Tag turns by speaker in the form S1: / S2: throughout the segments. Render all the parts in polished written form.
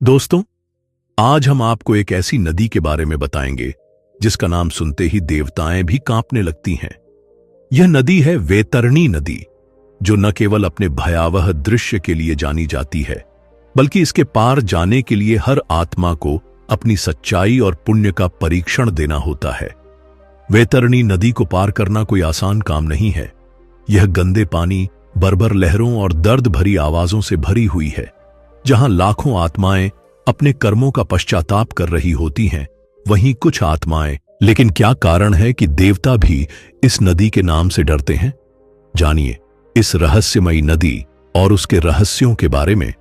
S1: दोस्तों, आज हम आपको एक ऐसी नदी के बारे में बताएंगे जिसका नाम सुनते ही देवताएं भी कांपने लगती हैं। यह नदी है वैतरणी नदी, जो न केवल अपने भयावह दृश्य के लिए जानी जाती है, बल्कि इसके पार जाने के लिए हर आत्मा को अपनी सच्चाई और पुण्य का परीक्षण देना होता है। वैतरणी नदी को पार करना कोई आसान काम नहीं है। यह गंदे पानी, बर्बर लहरों और दर्द भरी आवाजों से भरी हुई है, जहां लाखों आत्माएं अपने कर्मों का पश्चाताप कर रही होती हैं, वहीं कुछ आत्माएं। लेकिन क्या कारण है कि देवता भी इस नदी के नाम से डरते हैं? जानिए इस रहस्यमयी नदी और उसके रहस्यों के बारे में,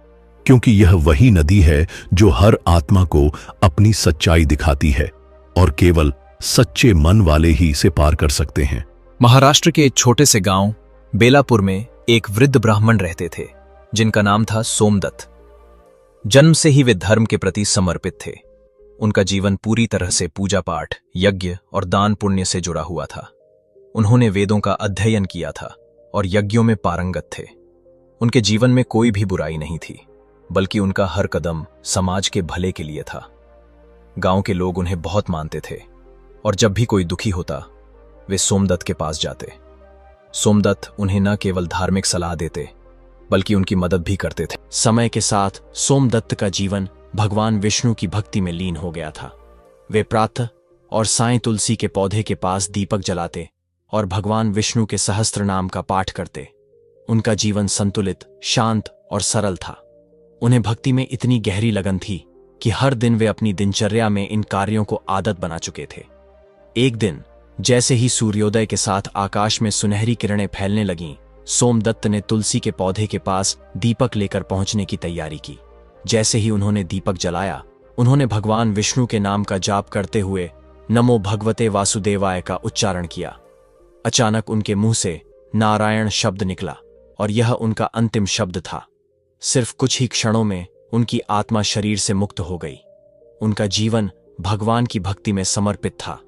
S1: क्योंकि यह वही नदी है जो हर आत्मा को अपनी सच्चाई दिखाती है और केवल सच्चे मन वाले ही इसे पार कर सकते हैं।
S2: महाराष्ट्र के एक छोटे से गांव बेलापुर में एक वृद्ध ब्राह्मण रहते थे, जिनका नाम था सोमदत्त। जन्म से ही वे धर्म के प्रति समर्पित थे। उनका जीवन पूरी तरह से पूजा पाठ, यज्ञ और दान पुण्य से जुड़ा हुआ था। उन्होंने वेदों का अध्ययन किया था और यज्ञों में पारंगत थे। उनके जीवन में कोई भी बुराई नहीं थी, बल्कि उनका हर कदम समाज के भले के लिए था। गांव के लोग उन्हें बहुत मानते थे और जब भी कोई दुखी होता, वे सोमदत्त के पास जाते। सोमदत्त उन्हें न केवल धार्मिक सलाह देते, बल्कि उनकी मदद भी करते थे।
S3: समय के साथ सोमदत्त का जीवन भगवान विष्णु की भक्ति में लीन हो गया था। वे प्रातः और सायं तुलसी के पौधे के पास दीपक जलाते और भगवान विष्णु के सहस्त्र नाम का पाठ करते। उनका जीवन संतुलित, शांत और सरल था। उन्हें भक्ति में इतनी गहरी लगन थी कि हर दिन वे अपनी दिनचर्या में इन कार्यों को आदत बना चुके थे। एक दिन जैसे ही सूर्योदय के साथ आकाश में सुनहरी किरणें फैलने लगीं, सोमदत्त ने तुलसी के पौधे के पास दीपक लेकर पहुंचने की तैयारी की। जैसे ही उन्होंने दीपक जलाया, उन्होंने भगवान विष्णु के नाम का जाप करते हुए नमो भगवते वासुदेवाय का उच्चारण किया। अचानक उनके मुंह से नारायण शब्द निकला और यह उनका अंतिम शब्द था। सिर्फ कुछ ही क्षणों में उनकी आत्मा शरीर से मुक्त हो गई। उनका जीवन भगवान की भक्ति में समर्पित था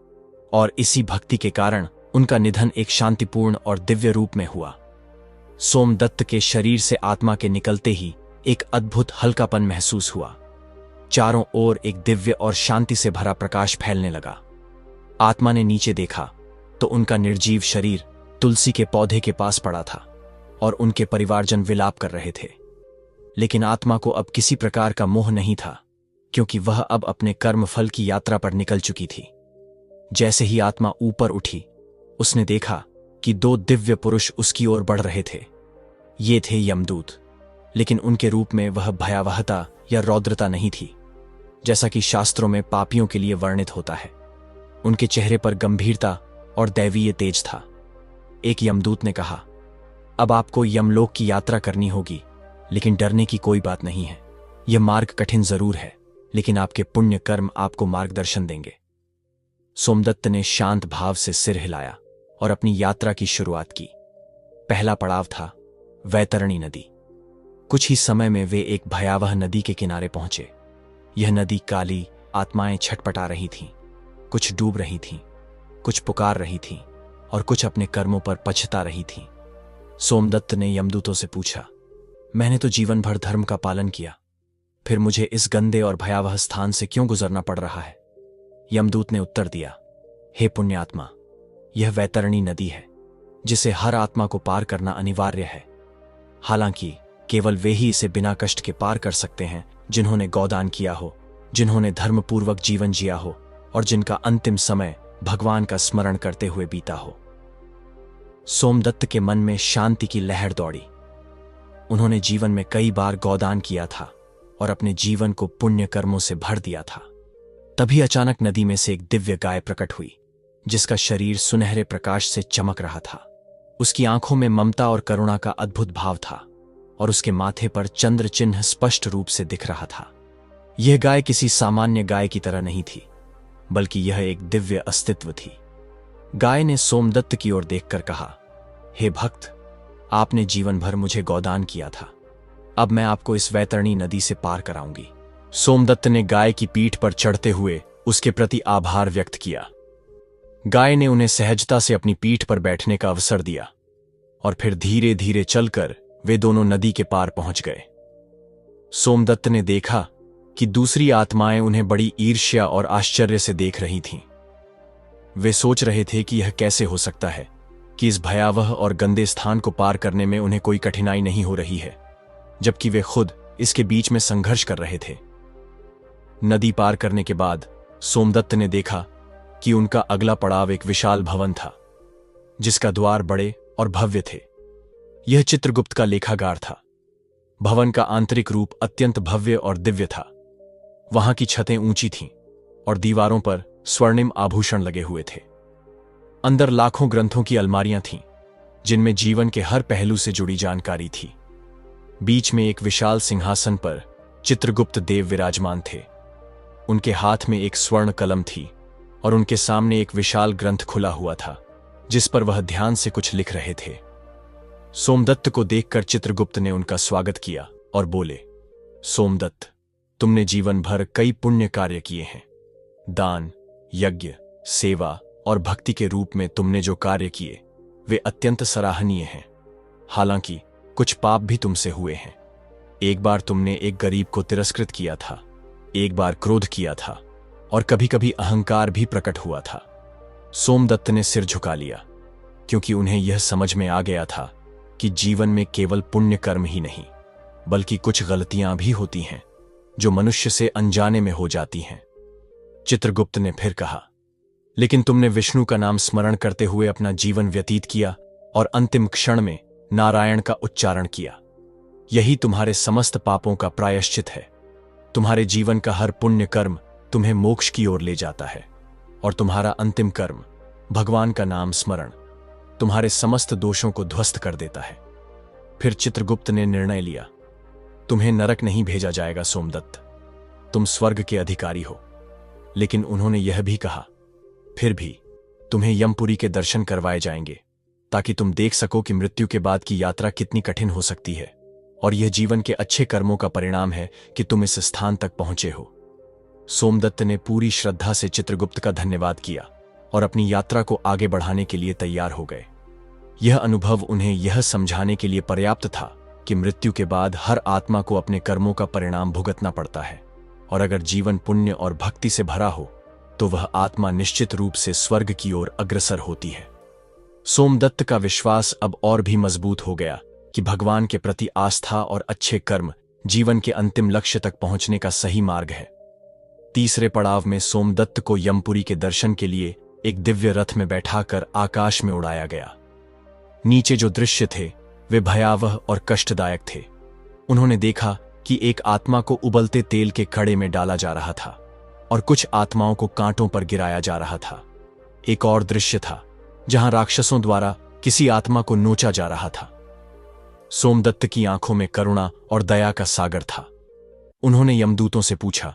S3: और इसी भक्ति के कारण उनका निधन एक शांतिपूर्ण और दिव्य रूप में हुआ। सोमदत्त के शरीर से आत्मा के निकलते ही एक अद्भुत हल्कापन महसूस हुआ। चारों ओर एक दिव्य और शांति से भरा प्रकाश फैलने लगा। आत्मा ने नीचे देखा तो उनका निर्जीव शरीर तुलसी के पौधे के पास पड़ा था और उनके परिवारजन विलाप कर रहे थे। लेकिन आत्मा को अब किसी प्रकार का मोह नहीं था, क्योंकि वह अब अपने कर्म फल की यात्रा पर निकल चुकी थी। जैसे ही आत्मा ऊपर उठी, उसने देखा कि दो दिव्य पुरुष उसकी ओर बढ़ रहे थे। ये थे यमदूत, लेकिन उनके रूप में वह भयावहता या रौद्रता नहीं थी, जैसा कि शास्त्रों में पापियों के लिए वर्णित होता है। उनके चेहरे पर गंभीरता और दैवीय तेज था। एक यमदूत ने कहा, अब आपको यमलोक की यात्रा करनी होगी, लेकिन डरने की कोई बात नहीं है। यह मार्ग कठिन जरूर है, लेकिन आपके पुण्य कर्म आपको मार्गदर्शन देंगे। सोमदत्त ने शांत भाव से सिर हिलाया और अपनी यात्रा की शुरुआत की। पहला पड़ाव था वैतरणी नदी। कुछ ही समय में वे एक भयावह नदी के किनारे पहुंचे। यह नदी काली, आत्माएं छटपटा रही थीं। कुछ डूब रही थीं, कुछ पुकार रही थीं और कुछ अपने कर्मों पर पछता रही थीं। सोमदत्त ने यमदूतों से पूछा, मैंने तो जीवन भर धर्म का पालन किया, फिर मुझे इस गंदे और भयावह स्थान से क्यों गुजरना पड़ रहा है? यमदूत ने उत्तर दिया, हे पुण्यात्मा, यह वैतरणी नदी है, जिसे हर आत्मा को पार करना अनिवार्य है। हालांकि केवल वे ही इसे बिना कष्ट के पार कर सकते हैं जिन्होंने गौदान किया हो, जिन्होंने धर्मपूर्वक जीवन जिया हो और जिनका अंतिम समय भगवान का स्मरण करते हुए बीता हो। सोमदत्त के मन में शांति की लहर दौड़ी। उन्होंने जीवन में कई बार गौदान किया था और अपने जीवन को पुण्य कर्मों से भर दिया था। तभी अचानक नदी में से एक दिव्य गाय प्रकट हुई, जिसका शरीर सुनहरे प्रकाश से चमक रहा था। उसकी आंखों में ममता और करुणा का अद्भुत भाव था और उसके माथे पर चंद्र चिन्ह स्पष्ट रूप से दिख रहा था। यह गाय किसी सामान्य गाय की तरह नहीं थी, बल्कि यह एक दिव्य अस्तित्व थी। गाय ने सोमदत्त की ओर देखकर कहा, हे भक्त, आपने जीवन भर मुझे गौदान किया था, अब मैं आपको इस वैतरणी नदी से पार कराऊंगी। सोमदत्त ने गाय की पीठ पर चढ़ते हुए उसके प्रति आभार व्यक्त किया। गाय ने उन्हें सहजता से अपनी पीठ पर बैठने का अवसर दिया और फिर धीरे धीरे चलकर वे दोनों नदी के पार पहुंच गए। सोमदत्त ने देखा कि दूसरी आत्माएं उन्हें बड़ी ईर्ष्या और आश्चर्य से देख रही थीं। वे सोच रहे थे कि यह कैसे हो सकता है कि इस भयावह और गंदे स्थान को पार करने में उन्हें कोई कठिनाई नहीं हो रही है, जबकि वे खुद इसके बीच में संघर्ष कर रहे थे। नदी पार करने के बाद सोमदत्त ने देखा कि उनका अगला पड़ाव एक विशाल भवन था, जिसका द्वार बड़े और भव्य थे। यह चित्रगुप्त का लेखागार था। भवन का आंतरिक रूप अत्यंत भव्य और दिव्य था। वहां की छतें ऊंची थीं और दीवारों पर स्वर्णिम आभूषण लगे हुए थे। अंदर लाखों ग्रंथों की अलमारियां थीं, जिनमें जीवन के हर पहलू से जुड़ी जानकारी थी। बीच में एक विशाल सिंहासन पर चित्रगुप्त देव विराजमान थे। उनके हाथ में एक स्वर्ण कलम थी और उनके सामने एक विशाल ग्रंथ खुला हुआ था, जिस पर वह ध्यान से कुछ लिख रहे थे। सोमदत्त को देखकर चित्रगुप्त ने उनका स्वागत किया और बोले, सोमदत्त, तुमने जीवन भर कई पुण्य कार्य किए हैं। दान, यज्ञ, सेवा और भक्ति के रूप में तुमने जो कार्य किए वे अत्यंत सराहनीय हैं। हालांकि कुछ पाप भी तुमसे हुए हैं। एक बार तुमने एक गरीब को तिरस्कृत किया था, एक बार क्रोध किया था और कभी कभी अहंकार भी प्रकट हुआ था। सोमदत्त ने सिर झुका लिया, क्योंकि उन्हें यह समझ में आ गया था कि जीवन में केवल पुण्य कर्म ही नहीं, बल्कि कुछ गलतियां भी होती हैं जो मनुष्य से अनजाने में हो जाती हैं। चित्रगुप्त ने फिर कहा, लेकिन तुमने विष्णु का नाम स्मरण करते हुए अपना जीवन व्यतीत किया और अंतिम क्षण में नारायण का उच्चारण किया। यही तुम्हारे समस्त पापों का प्रायश्चित है। तुम्हारे जीवन का हर पुण्य कर्म तुम्हें मोक्ष की ओर ले जाता है और तुम्हारा अंतिम कर्म, भगवान का नाम स्मरण, तुम्हारे समस्त दोषों को ध्वस्त कर देता है। फिर चित्रगुप्त ने निर्णय लिया, तुम्हें नरक नहीं भेजा जाएगा सोमदत्त, तुम स्वर्ग के अधिकारी हो। लेकिन उन्होंने यह भी कहा, फिर भी तुम्हें यमपुरी के दर्शन करवाए जाएंगे, ताकि तुम देख सको कि मृत्यु के बाद की यात्रा कितनी कठिन हो सकती है और यह जीवन के अच्छे कर्मों का परिणाम है कि तुम इस स्थान तक पहुंचे हो। सोमदत्त ने पूरी श्रद्धा से चित्रगुप्त का धन्यवाद किया और अपनी यात्रा को आगे बढ़ाने के लिए तैयार हो गए। यह अनुभव उन्हें यह समझाने के लिए पर्याप्त था कि मृत्यु के बाद हर आत्मा को अपने कर्मों का परिणाम भुगतना पड़ता है और अगर जीवन पुण्य और भक्ति से भरा हो तो वह आत्मा निश्चित रूप से स्वर्ग की ओर अग्रसर होती है। सोमदत्त का विश्वास अब और भी मजबूत हो गया कि भगवान के प्रति आस्था और अच्छे कर्म जीवन के अंतिम लक्ष्य तक पहुंचने का सही मार्ग है। तीसरे पड़ाव में सोमदत्त को यमपुरी के दर्शन के लिए एक दिव्य रथ में बैठाकर आकाश में उड़ाया गया। नीचे जो दृश्य थे वे भयावह और कष्टदायक थे। उन्होंने देखा कि एक आत्मा को उबलते तेल के कड़े में डाला जा रहा था और कुछ आत्माओं को कांटों पर गिराया जा रहा था। एक और दृश्य था जहां राक्षसों द्वारा किसी आत्मा को नोचा जा रहा था। सोमदत्त की आंखों में करुणा और दया का सागर था। उन्होंने यमदूतों से पूछा,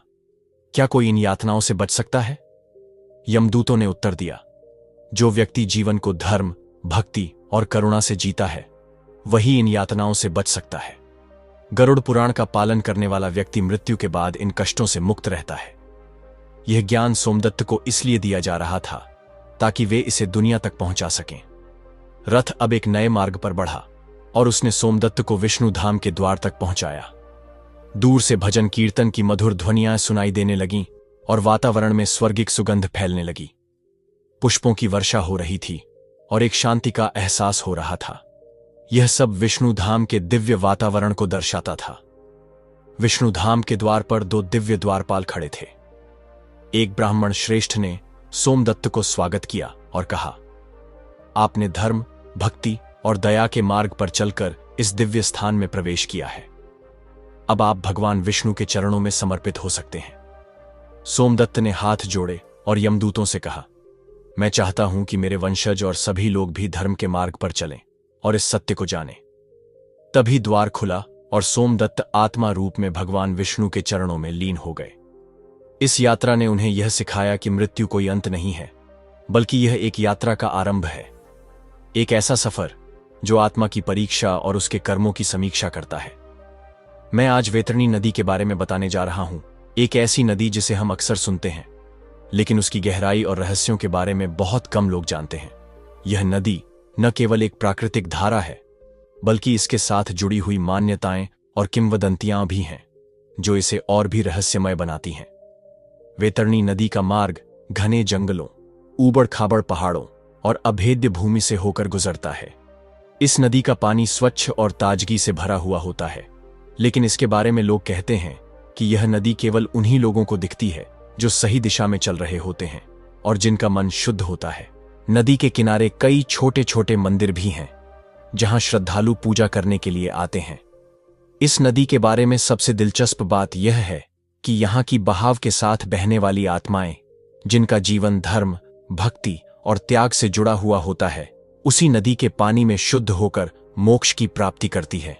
S3: क्या कोई इन यातनाओं से बच सकता है? यमदूतों ने उत्तर दिया, जो व्यक्ति जीवन को धर्म, भक्ति और करुणा से जीता है वही इन यातनाओं से बच सकता है। गरुड़ पुराण का पालन करने वाला व्यक्ति मृत्यु के बाद इन कष्टों से मुक्त रहता है। यह ज्ञान सोमदत्त को इसलिए दिया जा रहा था ताकि वे इसे दुनिया तक पहुंचा सकें। रथ अब एक नए मार्ग पर बढ़ा और उसने सोमदत्त को विष्णु धाम के द्वार तक पहुंचाया। दूर से भजन कीर्तन की मधुर ध्वनियां सुनाई देने लगीं और वातावरण में स्वर्गिक सुगंध फैलने लगी। पुष्पों की वर्षा हो रही थी और एक शांति का एहसास हो रहा था। यह सब विष्णु धाम के दिव्य वातावरण को दर्शाता था। विष्णु धाम के द्वार पर दो दिव्य द्वारपाल खड़े थे। एक ब्राह्मण श्रेष्ठ ने सोमदत्त को स्वागत किया और कहा, आपने धर्म, भक्ति और दया के मार्ग पर चलकर इस दिव्य स्थान में प्रवेश किया है। अब आप भगवान विष्णु के चरणों में समर्पित हो सकते हैं। सोमदत्त ने हाथ जोड़े और यमदूतों से कहा, मैं चाहता हूं कि मेरे वंशज और सभी लोग भी धर्म के मार्ग पर चलें और इस सत्य को जानें। तभी द्वार खुला और सोमदत्त आत्मा रूप में भगवान विष्णु के चरणों में लीन हो गए। इस यात्रा ने उन्हें यह सिखाया कि मृत्यु कोई अंत नहीं है, बल्कि यह एक यात्रा का आरंभ है। एक ऐसा सफर जो आत्मा की परीक्षा और उसके कर्मों की समीक्षा करता है। मैं आज वैतरणी नदी के बारे में बताने जा रहा हूं, एक ऐसी नदी जिसे हम अक्सर सुनते हैं, लेकिन उसकी गहराई और रहस्यों के बारे में बहुत कम लोग जानते हैं। यह नदी न केवल एक प्राकृतिक धारा है, बल्कि इसके साथ जुड़ी हुई मान्यताएं और किंवदंतियां भी हैं। जो इसे और भी रहस्यमय बनाती हैं। वैतरणी नदी का मार्ग घने जंगलों, ऊबड़ खाबड़ पहाड़ों और अभेद्य भूमि से होकर गुजरता है। इस नदी का पानी स्वच्छ और ताजगी से भरा हुआ होता है, लेकिन इसके बारे में लोग कहते हैं कि यह नदी केवल उन्हीं लोगों को दिखती है जो सही दिशा में चल रहे होते हैं और जिनका मन शुद्ध होता है। नदी के किनारे कई छोटे छोटे मंदिर भी हैं, जहां श्रद्धालु पूजा करने के लिए आते हैं। इस नदी के बारे में सबसे दिलचस्प बात यह है कि यहाँ की बहाव के साथ बहने वाली आत्माएं, जिनका जीवन धर्म, भक्ति और त्याग से जुड़ा हुआ होता है, उसी नदी के पानी में शुद्ध होकर मोक्ष की प्राप्ति करती है।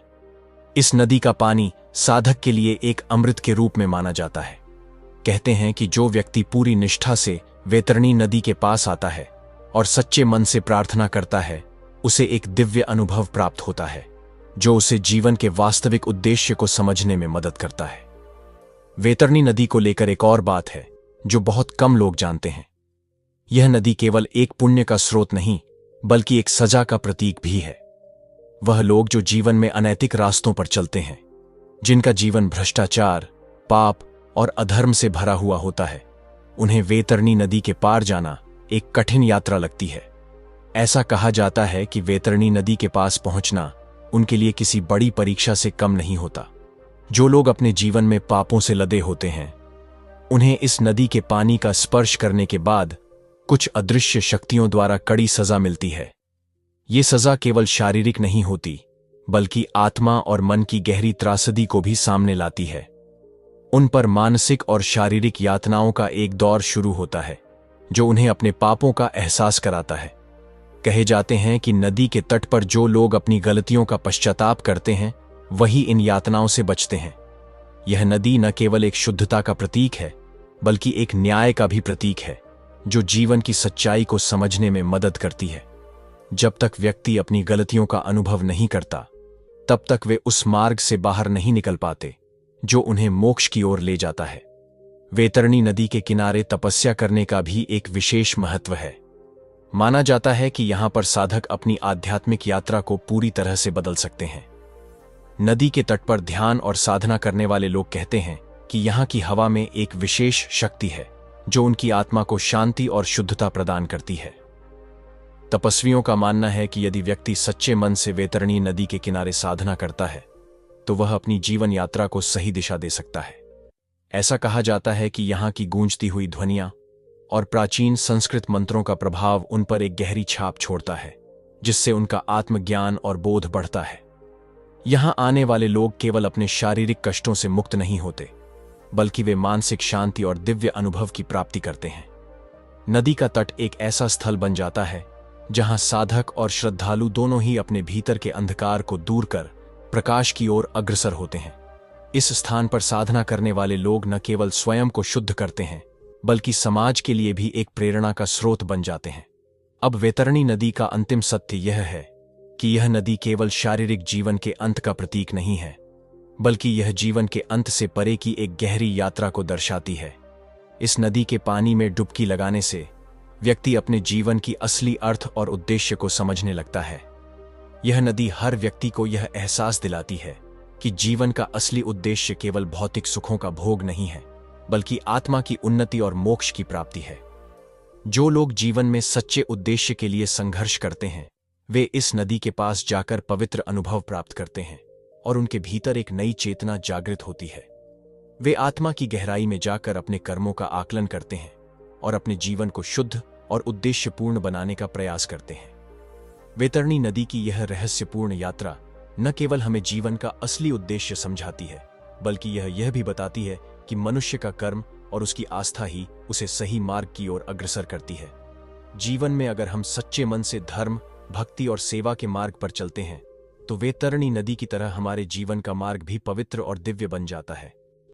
S3: इस नदी का पानी साधक के लिए एक अमृत के रूप में माना जाता है। कहते हैं कि जो व्यक्ति पूरी निष्ठा से वैतरणी नदी के पास आता है और सच्चे मन से प्रार्थना करता है, उसे एक दिव्य अनुभव प्राप्त होता है, जो उसे जीवन के वास्तविक उद्देश्य को समझने में मदद करता है। वैतरणी नदी को लेकर एक और बात है जो बहुत कम लोग जानते हैं। यह नदी केवल एक पुण्य का स्रोत नहीं, बल्कि एक सजा का प्रतीक भी है। वह लोग जो जीवन में अनैतिक रास्तों पर चलते हैं, जिनका जीवन भ्रष्टाचार, पाप और अधर्म से भरा हुआ होता है, उन्हें वैतरणी नदी के पार जाना एक कठिन यात्रा लगती है। ऐसा कहा जाता है कि वैतरणी नदी के पास पहुंचना उनके लिए किसी बड़ी परीक्षा से कम नहीं होता। जो लोग अपने जीवन में पापों से लदे होते हैं, उन्हें इस नदी के पानी का स्पर्श करने के बाद कुछ अदृश्य शक्तियों द्वारा कड़ी सजा मिलती है। ये सजा केवल शारीरिक नहीं होती, बल्कि आत्मा और मन की गहरी त्रासदी को भी सामने लाती है। उन पर मानसिक और शारीरिक यातनाओं का एक दौर शुरू होता है, जो उन्हें अपने पापों का एहसास कराता है। कहे जाते हैं कि नदी के तट पर जो लोग अपनी गलतियों का पश्चाताप करते हैं, वही इन यातनाओं से बचते हैं। यह नदी न केवल एक शुद्धता का प्रतीक है, बल्कि एक न्याय का भी प्रतीक है, जो जीवन की सच्चाई को समझने में मदद करती है। जब तक व्यक्ति अपनी गलतियों का अनुभव नहीं करता, तब तक वे उस मार्ग से बाहर नहीं निकल पाते जो उन्हें मोक्ष की ओर ले जाता है। वैतरणी नदी के किनारे तपस्या करने का भी एक विशेष महत्व है। माना जाता है कि यहां पर साधक अपनी आध्यात्मिक यात्रा को पूरी तरह से बदल सकते हैं। नदी के तट पर ध्यान और साधना करने वाले लोग कहते हैं कि यहां की हवा में एक विशेष शक्ति है जो उनकी आत्मा को शांति और शुद्धता प्रदान करती है। तपस्वियों का मानना है कि यदि व्यक्ति सच्चे मन से वैतरणी नदी के किनारे साधना करता है, तो वह अपनी जीवन यात्रा को सही दिशा दे सकता है। ऐसा कहा जाता है कि यहाँ की गूंजती हुई ध्वनियां और प्राचीन संस्कृत मंत्रों का प्रभाव उन पर एक गहरी छाप छोड़ता है, जिससे उनका आत्मज्ञान और बोध बढ़ता है। यहाँ आने वाले लोग केवल अपने शारीरिक कष्टों से मुक्त नहीं होते, बल्कि वे मानसिक शांति और दिव्य अनुभव की प्राप्ति करते हैं। नदी का तट एक ऐसा स्थल बन जाता है जहां साधक और श्रद्धालु दोनों ही अपने भीतर के अंधकार को दूर कर प्रकाश की ओर अग्रसर होते हैं। इस स्थान पर साधना करने वाले लोग न केवल स्वयं को शुद्ध करते हैं, बल्कि समाज के लिए भी एक प्रेरणा का स्रोत बन जाते हैं। अब वैतरणी नदी का अंतिम सत्य यह है कि यह नदी केवल शारीरिक जीवन के अंत का प्रतीक नहीं है, बल्कि यह जीवन के अंत से परे की एक गहरी यात्रा को दर्शाती है। इस नदी के पानी में डुबकी लगाने से व्यक्ति अपने जीवन की असली अर्थ और उद्देश्य को समझने लगता है। यह नदी हर व्यक्ति को यह एहसास दिलाती है कि जीवन का असली उद्देश्य केवल भौतिक सुखों का भोग नहीं है, बल्कि आत्मा की उन्नति और मोक्ष की प्राप्ति है। जो लोग जीवन में सच्चे उद्देश्य के लिए संघर्ष करते हैं, वे इस नदी के पास जाकर पवित्र अनुभव प्राप्त करते हैं और उनके भीतर एक नई चेतना जागृत होती है। वे आत्मा की गहराई में जाकर अपने कर्मों का आकलन करते हैं और अपने जीवन को शुद्ध और उद्देश्यपूर्ण बनाने का प्रयास करते हैं। वैतरणी नदी की यह रहस्यपूर्ण यात्रा न केवल हमें जीवन का असली उद्देश्य समझाती है, बल्कि यह भी बताती है कि मनुष्य का कर्म और उसकी आस्था ही उसे सही मार्ग की ओर अग्रसर करती है। जीवन में अगर हम सच्चे मन से धर्म, भक्ति और सेवा के मार्ग पर चलते हैं, तो वैतरणी नदी की तरह हमारे जीवन का मार्ग भी पवित्र और दिव्य बन जाता है।